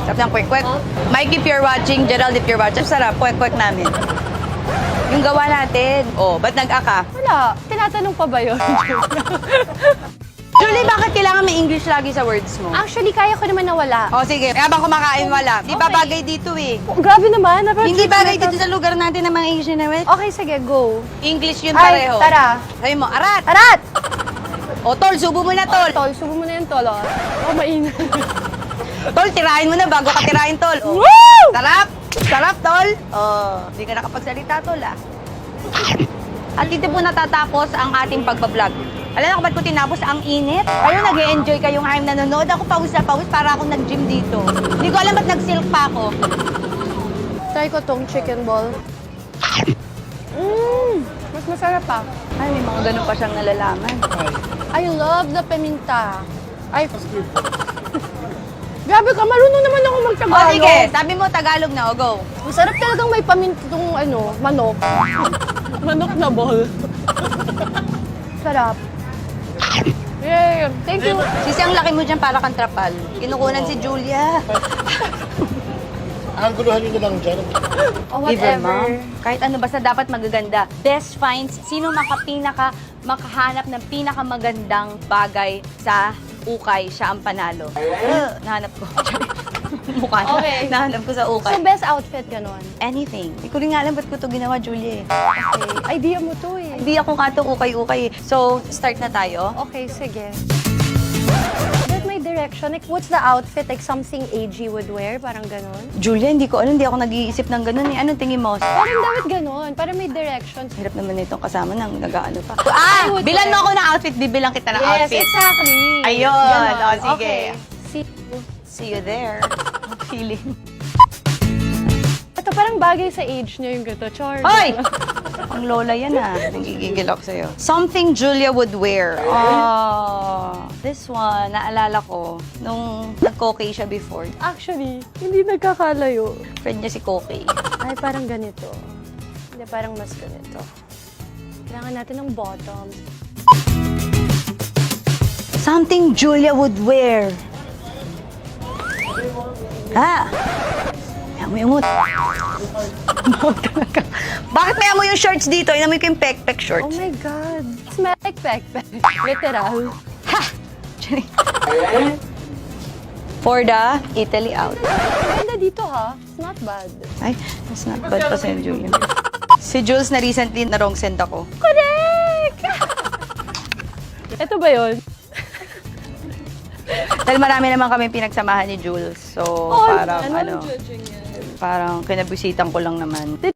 Sarap ng kwek-kwek. Mike, if you're watching, Gerald, if you're watching, sarap, kwek-kwek namin. Yung gawa natin. Oh, ba't nag-aka? Wala. Tinatanong pa ba yun? Julie, bakit kailangan may English lagi sa words mo? Actually, kaya ko naman na wala. Oh, sige. Habang kumakain, wala. Di ba Okay. bagay dito eh? Oh, grabe naman. Hindi bagay dito sa lugar natin ng mga English na word. Okay, sige, go. English yun Ay, pareho. tara. Sabi mo, arat! Arat! O, tol, subo mo na, tol. Tol, subo mo na yung tol, oh. Oh, mainit. Tol, tirahin mo na bago ka tirahin, tol. Oh. Woo! Sarap! Sarap, tol! Oh, hindi ka nakapagsalita, tol, ah. At dito po natatapos ang ating pagbablog. Alam mo kung ba't ko tinapos? Ang init. Ayun, nag-e-enjoy kayong I'm nanonood. Ako pawis na pawis para akong nag-gym dito. Hindi ko alam ba't nag-silk pa ako. Try ko tong chicken ball. Mas masarap pa. Ay, may mga ganun pa siyang nalalaman. I love the paminta. Ay, grabe ka, marunong naman ako O, magtagalog. sige. Sabi mo, Tagalog na. O, go. Masarap talagang may paminta itong manok. Manok na ball. Sarap. Yay! Thank you. Sisi, ang laki mo dyan para kang trapal. Kinukunan si Julia. Ang guluhan nyo na lang dyan. Oh, Even, whatever. ma'am. Kahit ano, basta dapat magaganda. Best finds, sino makahanap ng pinakamagandang bagay sa ukay, siya ang panalo. Nahanap ko. Mukha na. Okay. Nahanap ko sa ukay. So, best outfit, ganon. Anything. Hindi ko rin nga alam ba't ko ito ginawa, Julia. Okay. Idea mo to eh. Hindi ako nga ito ukay-ukay. So, start na tayo. Okay, sige. But my direction, like, what's the outfit? Like, something AG would wear? Parang ganon? Julia, hindi ko alam. Hindi ako nag-iisip ng ganun eh. Anong tingin mo? Parang dapat ganon. Para may direction. Hirap naman na itong kasama ng nag-ano pa. I would Bilan mo wear- ako ng outfit, bibilang kita ng Yes, outfit. exactly. Ayun. Ganon. O, sige. Okay. See you. See you there. Feeling. Ito parang bagay sa age niya yung gato. Char. Hoy! Ang lola yan ah. Nagigigil ako sa'yo. Something Julia would wear. Oh, this one, naalala ko, nung nag-Kokey siya before. Actually, hindi nagkakalayo. Friend niya si Kokey. Ay, parang ganito. Hindi, parang mas ganito. Kailangan natin ng bottoms. Something Julia would wear. Ha? May amoy talaga. Bakit may amoy yung shorts dito? Inamoy ko yung pek-pek Oh shorts. my God. Smell like backpack. Literal. Ha! For the Italy out. Ganda dito ha. It's not bad. Ay, that's not bad pa sa'yo, Julia. Si Jules na recently na wrong send ako. Correct! Ito ba yun? Dahil marami naman kami pinagsamahan ni Jules. So, parang, judging yan. parang kinabisitan ko lang naman.